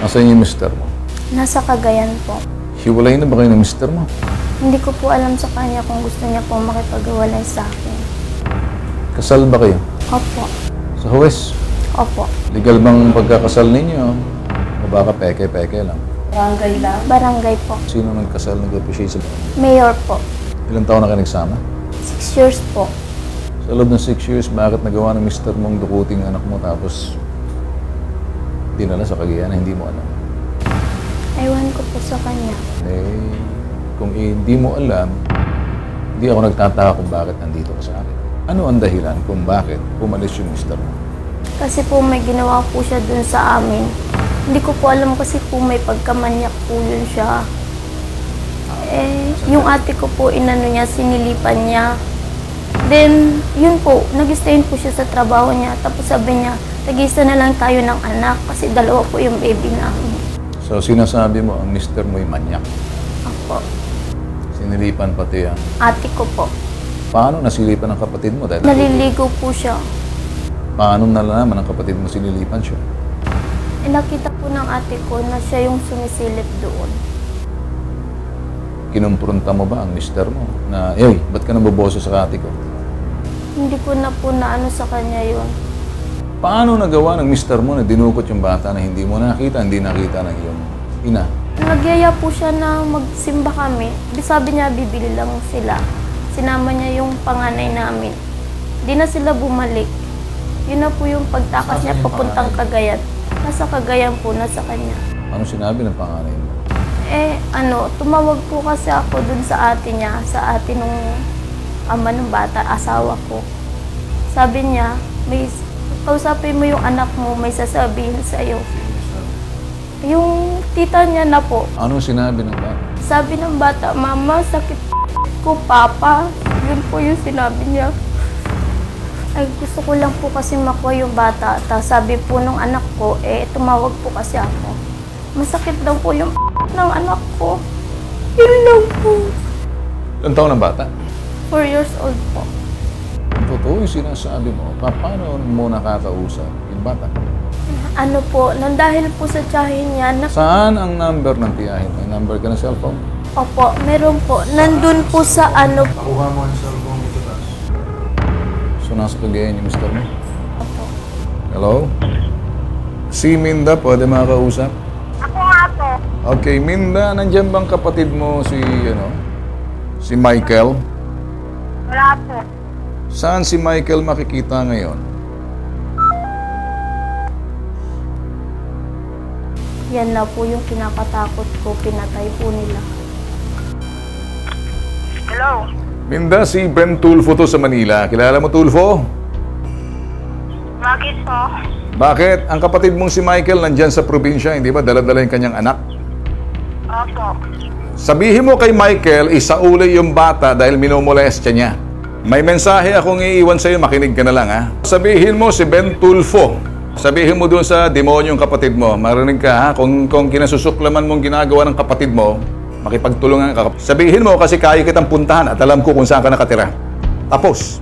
Nasaan yung mister mo? Nasa Cagayan po. Hiwalay na ba kayo ng mister mo? Hindi ko po alam sa kanya kung gusto niya po makipag-iwalay sa akin. Kasal ba kayo? Opo. Sa huwes? Opo. Legal bang pagkakasal ninyo? O baka peke-peke lang? Barangay lang. Barangay po. Sino nagkasal, nag-appreciate sa Mayor po. Ilang taon na kayo nagsama? 6 years po. Sa loob ng 6 years, bakit nagawa ng mister mong dukuting anak mo tapos dinala sa Cagayan na hindi mo alam? Ewan ko po sa kanya. Eh, kung hindi mo alam, hindi ako nagtataka kung bakit nandito ka sa akin. Ano ang dahilan kung bakit umalis yung mister mo? Kasi po may ginawa po siya dun sa amin. Hindi ko po alam kasi po may pagkamanyak po yun siya. Yung ate ko po, inano niya, sinilipan niya. Then, yun po, nag-stayin po siya sa trabaho niya. Tapos sabi niya, tag-isa na lang tayo ng anak kasi dalawa po yung baby namin. So, sinasabi mo, ang mister mo ay manyak. Ako. Sinilipan pati yan. Ate ko po. Paano nasilipan ng kapatid mo? Dahil Naliligo po siya. paano nalalaman ng kapatid mo sinilipan siya? Nakita po ng ate ko na siya yung sumisilip doon. Kinumpronta mo ba ang mister mo? Na, ba't ka naboboso sa ate ko? Hindi ko na po naano sa kanya yun. Paano nagawa ng mister mo na dinukot yung bata na hindi mo nakita, hindi nakita ng iyong ina? Nagyaya po siya na magsimba kami. Sabi niya, bibili lang sila. Sinama niya yung panganay namin. Di na sila bumalik. Yun na po yung pagtakas niya papuntang Cagayan. Nasa Cagayan po, nasa kanya. Ano sinabi ng panganay mo? Tumawag po kasi ako dun sa ate niya, sa ate nung ama ng bata, asawa ko. Sabi niya, kausapin mo yung anak mo, may sasabihin sa'yo. Yung tita niya na po. Anong sinabi ng bata? Sabi ng bata, Mama, sakit ko, Papa. Yun po yung sinabi niya. Ay, gusto ko lang po kasi makuha yung bata. Tapos sabi po nung anak ko, tumawag po kasi ako. Masakit daw po yung ng anak ko. Yun lang po. Ilang taon ng bata? 4 years old po. Kung totoo yung sinasabi mo, paano mo nakakausap yung bata? Ano po, dahil po sa tiyahin niya, Saan ang number ng tiyahin? May number ka ng cellphone? Opo, meron po. Nandun po sa ano. Nakuha mo ang cellphone dito taas. So, nasa Cagayan yung mister mo? Opo. Hello? Si Minda, pwede makakausap? Ako nga po. Okay, Minda, nandiyan bang kapatid mo si Michael? Wala po. Saan si Michael makikita ngayon? Yan na po yung kinakatakot ko, pinatay po nila. Hello? Minda, si Ben Tulfo to sa Manila. Kilala mo Tulfo? Bakit po? Bakit? Ang kapatid mong si Michael nandyan sa probinsya, hindi ba? Dala-dala yung kanyang anak. Opo. Sabihin mo kay Michael, isauli yung bata dahil minumolestya niya. May mensahe akong iiwan sa'yo, makinig ka na lang ha. Sabihin mo si Ben Tulfo. Sabihin mo doon sa demonyong kapatid mo, marinig ka ha, kung kinasusuklaman mong ginagawa ng kapatid mo, makipagtulungan ka. Sabihin mo kasi kaya kitang puntahan at alam ko kung saan ka nakatira. Tapos.